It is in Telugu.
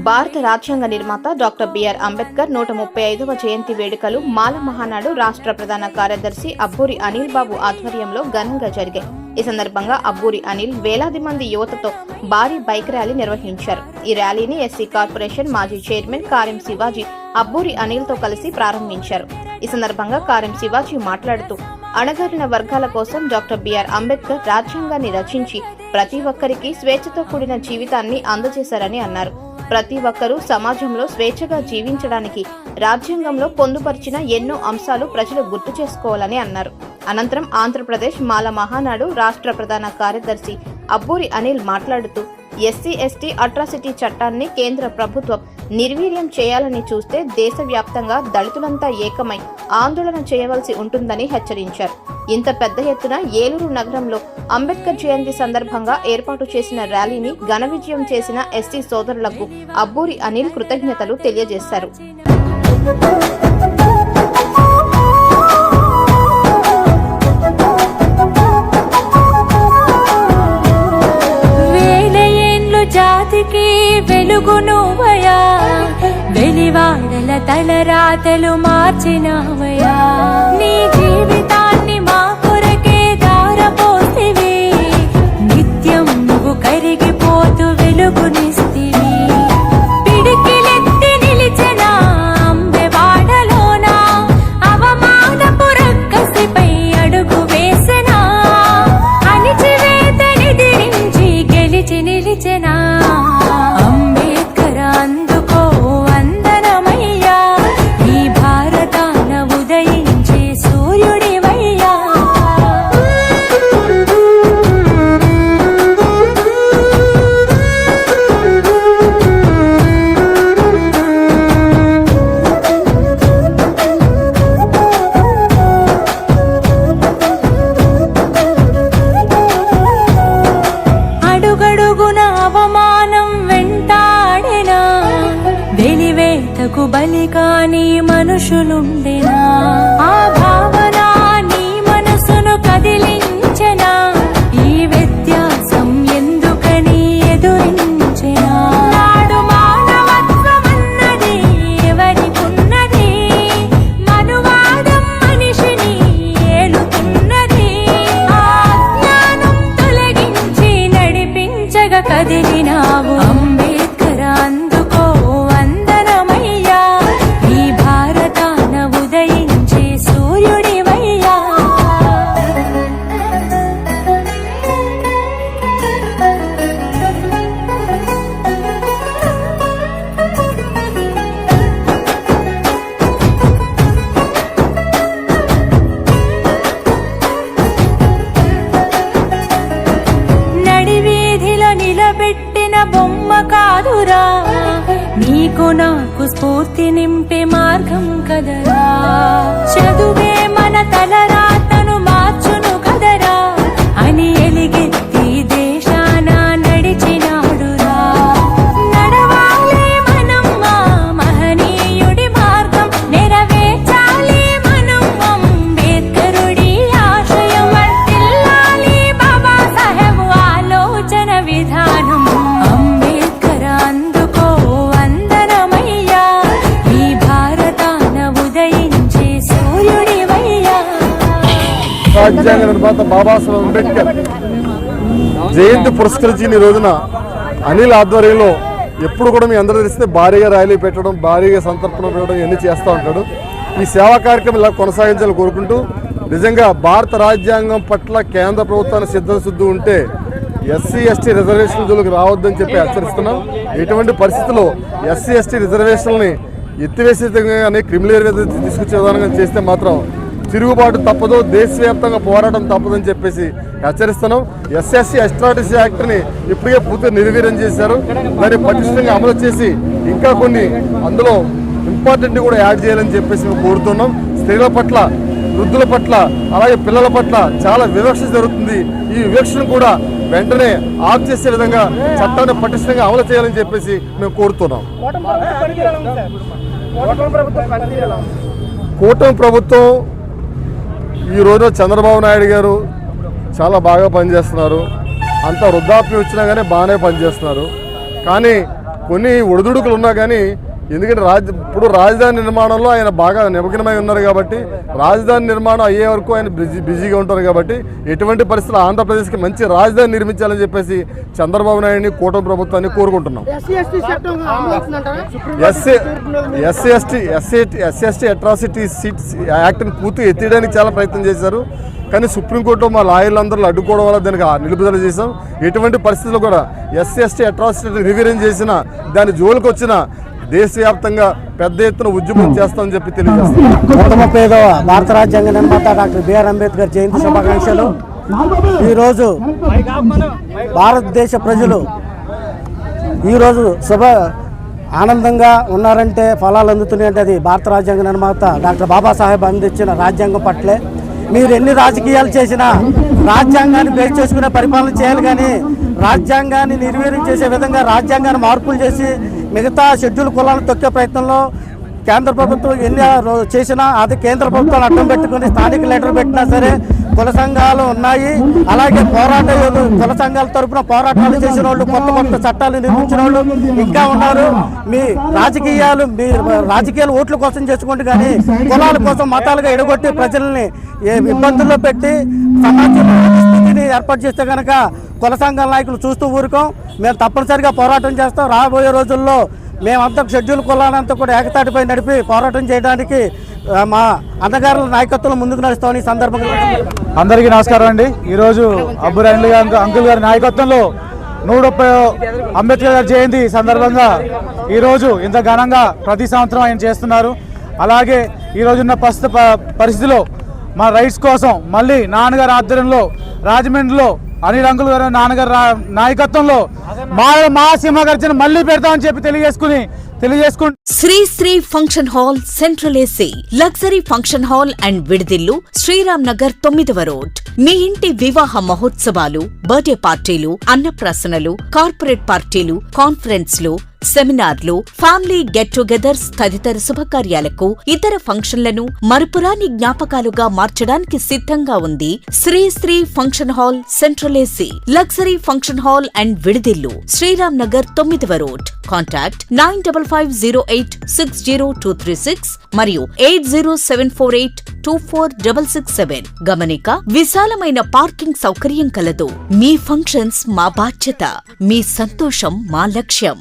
భారత రాజ్యాంగ నిర్మాత డాక్టర్ బిఆర్ అంబేద్కర్ 135వ జయంతి వేడుకలు మాల మహానాడు రాష్ట్ర ప్రధాన కార్యదర్శి అబ్బూరి అనిల్ బాబు ఆధ్వర్యంలో ఘనంగా జరిగాయి. ఈ సందర్భంగా అబ్బూరి అనిల్ వేలాది మంది యువతతో భారీ బైక్ ర్యాలీ నిర్వహించారు. ఈ ర్యాలీని ఎస్సీ కార్పొరేషన్ మాజీ చైర్మన్ కారెం శివాజీ అబ్బూరి అనిల్ తో కలిసి ప్రారంభించారు. ఈ సందర్భంగా కారెం శివాజీ మాట్లాడుతూ అణగారిన వర్గాల కోసం డాక్టర్ బిఆర్ అంబేద్కర్ రాజ్యాంగాన్ని రచించి ప్రతి ఒక్కరికి స్వేచ్ఛతో కూడిన జీవితాన్ని అందజేశారని అన్నారు. ప్రతి ఒక్కరూ సమాజంలో స్వేచ్ఛగా జీవించడానికి రాజ్యాంగంలో పొందుపరిచిన ఎన్నో అంశాలు ప్రజలు గుర్తు చేసుకోవాలని అన్నారు. అనంతరం ఆంధ్రప్రదేశ్ మాల మహానాడు రాష్ట్ర ప్రధాన కార్యదర్శి అబ్బూరి అనిల్ మాట్లాడుతూ ఎస్సీ ఎస్టీ అట్రాసిటీ చట్టాన్ని కేంద్ర ప్రభుత్వం నిర్వీర్యం చేయాలని చూస్తే దేశవ్యాప్తంగా దళితులంతా ఏకమై ఆందోళన చేయవలసి ఉంటుందని హెచ్చరించారు. ఇంత పెద్ద ఎత్తున ఏలూరు నగరంలో అంబేద్కర్ జయంతి సందర్భంగా ఏర్పాటు చేసిన ర్యాలీని ఘన విజయం చేసిన ఎస్సీ సోదరులకు అబ్బూరి అనిల్ కృతజ్ఞతలు తెలియజేశారు. జాతికి వెలుగునువయా, వెలివాడల తలరాతలు మార్చినవయా, నీ జీవితాన్ని మా కొరకే దారపోతివి, నిత్యం నువ్వు కరిగిపోతూ వెలుగునిస్తివి. పిడికిలెత్తి నిలిచిన అంబెవాడలోన అవమానపు రక్కసిపై అడుగు వేసిన, అణిచివేత నిదిరించి గెలిచి నిలిచెనా. అంబేద్కర్ అందుకో వందనమయ్యా, ఈ భారతాన ఉదయించే సూర్యుడివయ్యా. అడుగడుగున అవమానం వెంటాడెనా, వెలివేతకు బలి కాని మనుషులుండెనా, ఆ భావన నీ మనసును కదిలించెనా, ఈ వ్యత్యాసం ఎందుకని ఎదురించెనా. నాడు మానవత్వమన్నది ఎవరికున్నది, మనువాదం మనిషిని ఏలుతున్నది, ఆ జ్ఞానం తొలగించి నడిపించగా కదిలినావు. అంబేద్కర్ అందుకో వందనమయ్యా, ఈ భారతాన ఉదయించే సూర్యుడివయ్యా. నడివీధిలో నిలబెట్టిన బొమ్మ కాదురా, నీకు నాకు స్ఫూర్తి నింపే మార్గం కదరా. చదువే మన తలరాతను మార్చును కదరా అని ఎలిగెత్తి దేశాన నడిచినాడురా. నడవాలి మనం మా మహనీయుడి మార్గం, నెరవేర్చాలి మనం అంబేద్కరుడి ఆశయం, వర్ధిల్లాలి బాబాసాహెబ్ ఆలోచన విధానం. అంబేద్కర్ అందుకో వందనమయ్యా, ఈ భారతాన ఉదయించే సూర్యుడివయ్యా. రాజ్యాంగ నిర్మాత బాబాసాహెబ్ అంబేద్కర్ జయంతి పురస్కరించి ఈ రోజున అనిల్ ఆధ్వర్యంలో ఎప్పుడు కూడా మీ అందరూ తెలిస్తే భారీగా ర్యాలీ పెట్టడం, భారీగా సంతర్పణ పెట్టడం ఇవన్నీ చేస్తూ ఉంటాడు. ఈ సేవా కార్యక్రమం ఇలా కొనసాగించాలని కోరుకుంటూ, నిజంగా భారత రాజ్యాంగం పట్ల కేంద్ర ప్రభుత్వాన్ని సిద్ధం ఉంటే ఎస్సీ ఎస్టీ రిజర్వేషన్ జోలికి రావద్దని చెప్పి హెచ్చరిస్తున్నాం. ఎటువంటి పరిస్థితుల్లో ఎస్సీ ఎస్టీ రిజర్వేషన్లని ఎత్తివేసే విధంగానే క్రిమినల్ విధంగా తీసుకొచ్చే విధానంగా చేస్తే మాత్రం తిరుగుబాటు తప్పదు, దేశవ్యాప్తంగా పోరాటం తప్పదని చెప్పేసి హెచ్చరిస్తున్నాం. ఎస్ఎస్సీ అట్రాసిటీ యాక్ట్ని ఇప్పటికే పూర్తిగా నిర్వీర్యం చేశారు. దాన్ని పటిష్టంగా అమలు చేసి ఇంకా కొన్ని అందులో ఇంపార్టెంట్ కూడా యాడ్ చేయాలని చెప్పేసి మేము కోరుతున్నాం. స్త్రీల పట్ల, వృద్ధుల పట్ల, అలాగే పిల్లల పట్ల చాలా వివక్ష జరుగుతుంది. ఈ వివక్షను కూడా వెంటనే ఆఫ్ చేసే విధంగా చట్టాన్ని పటిష్టంగా అమలు చేయాలని చెప్పేసి మేము కోరుతున్నాం. కూటమి ప్రభుత్వం ఈ రోజు చంద్రబాబు నాయుడు గారు చాలా బాగా పనిచేస్తున్నారు. అంత వృద్ధాప్యం వచ్చినా కానీ బాగానే పనిచేస్తున్నారు. కానీ కొన్ని ఒడిదుడుకులు ఉన్నా కానీ ఎందుకంటే ఇప్పుడు రాజధాని నిర్మాణంలో ఆయన బాగా నిమగ్నమై ఉన్నారు కాబట్టి రాజధాని నిర్మాణం అయ్యే వరకు ఆయన బిజీగా ఉంటారు కాబట్టి ఎటువంటి పరిస్థితులు ఆంధ్రప్రదేశ్కి మంచి రాజధాని నిర్మించాలని చెప్పేసి చంద్రబాబు నాయుడిని కూటమి ప్రభుత్వాన్ని కోరుకుంటున్నాం. ఎస్సీ ఎస్టీ అట్రాసిటీ సీట్స్ యాక్ట్ని పూర్తిగా ఎత్తేయడానికి చాలా ప్రయత్నం చేశారు. కానీ సుప్రీంకోర్టులో మా లాయర్లందరూ అడ్డుకోవడం వల్ల దానికి నిలుపుదల చేశాం. ఎటువంటి పరిస్థితుల్లో కూడా ఎస్సీ ఎస్టీ అట్రాసిటీ రివిజన్ చేసిన దాని జోలికి వచ్చిన దేశవ్యాప్తంగా పెద్ద ఎత్తున ఉద్యమం చేస్తామని చెప్పి తెలియజేస్తాం. 135వ భారత రాజ్యాంగ నిర్మాత డాక్టర్ బిఆర్ అంబేద్కర్ జయంతి శుభాకాంక్షలు. ఈరోజు భారతదేశ ప్రజలు ఈరోజు ఆనందంగా ఉన్నారంటే, ఫలాలు అందుతున్నాయంటే అది భారత రాజ్యాంగ నిర్మాత డాక్టర్ బాబాసాహెబ్ అందించిన రాజ్యాంగం పట్లే. మీరు ఎన్ని రాజకీయాలు చేసినా రాజ్యాంగాన్ని బేస్ చేసుకునే పరిపాలన చేయాలి, కానీ రాజ్యాంగాన్ని నిర్వీర్యం చేసే విధంగా రాజ్యాంగాన్ని మార్పులు చేసి మిగతా షెడ్యూల్ కులాలను తొక్కే ప్రయత్నంలో కేంద్ర ప్రభుత్వం ఎన్ని చేసినా అది కేంద్ర ప్రభుత్వాలు అడ్డం పెట్టుకుని స్థానిక లీడర్ పెట్టినా సరే కుల సంఘాలు ఉన్నాయి. అలాగే కుల సంఘాల తరఫున పోరాటాలు చేసిన వాళ్ళు, కొత్త కొత్త చట్టాలు నిర్మించిన వాళ్ళు ఇంకా ఉన్నారు. మీ రాజకీయాలు ఓట్ల కోసం చేసుకోండి, కానీ కులాల కోసం మతాలుగా ఎడగొట్టి ప్రజల్ని ఇబ్బందుల్లో పెట్టి సమాజంలో స్థితిని ఏర్పాటు చేస్తే కనుక కుల సంఘాల నాయకులు చూస్తూ ఊరుకోం. మేము తప్పనిసరిగా పోరాటం చేస్తాం. రాబోయే రోజుల్లో మేమంతా షెడ్యూల్ కులాలంతా కూడా ఏకతాటిపై నడిపి పోరాటం చేయడానికి మా అన్నగారుల నాయకత్వంలో ముందుకు నడుస్తామని ఈ సందర్భంగా అందరికీ నమస్కారం అండి. ఈరోజు అబ్బూరి అనిల్ అంకుల్ గారి నాయకత్వంలో 130 అంబేద్కర్ గారి జయంతి సందర్భంగా ఈరోజు ఇంత ఘనంగా ప్రతి సంవత్సరం ఆయన చేస్తున్నారు. అలాగే ఈరోజున్న పరిస్థితిలో మా రైట్స్ కోసం మళ్ళీ నాన్నగారి ఆధ్వర్యంలో రాజమండ్రిలో అనిల్ అంకుల్ గారు నాన్నగారు నాయకత్వంలో మా సింహగర్జన మళ్ళీ పెడతామని చెప్పి తెలియజేసుకుంటూ Sri function hall central AC luxury function hall and విడిదిల్లు శ్రీరామ్ నగర్ 9వ రోడ్. మీ ఇంటి వివాహ మహోత్సవాలు, బర్త్డే పార్టీలు, అన్నప్రాసనలు, కార్పొరేట్ పార్టీలు, కాన్ఫరెన్స్లు, సెమినార్లు, ఫ్యామిలీ గెట్ టుగెదర్స్ తదితర శుభకార్యాలకు, ఇతర ఫంక్షన్లను మరుపురాని జ్ఞాపకాలుగా మార్చడానికి సిద్ధంగా ఉంది Sri function hall central AC luxury function hall and విడిదిల్లు శ్రీరామ్ నగర్ 9వ రోడ్. కాంటాక్ట్ 9558602236 మరియు 8074824667. గమనిక, విశాలమైన పార్కింగ్ సౌకర్యం కలదు. మీ ఫంక్షన్స్ మా బాధ్యత, మీ సంతోషం మా లక్ష్యం.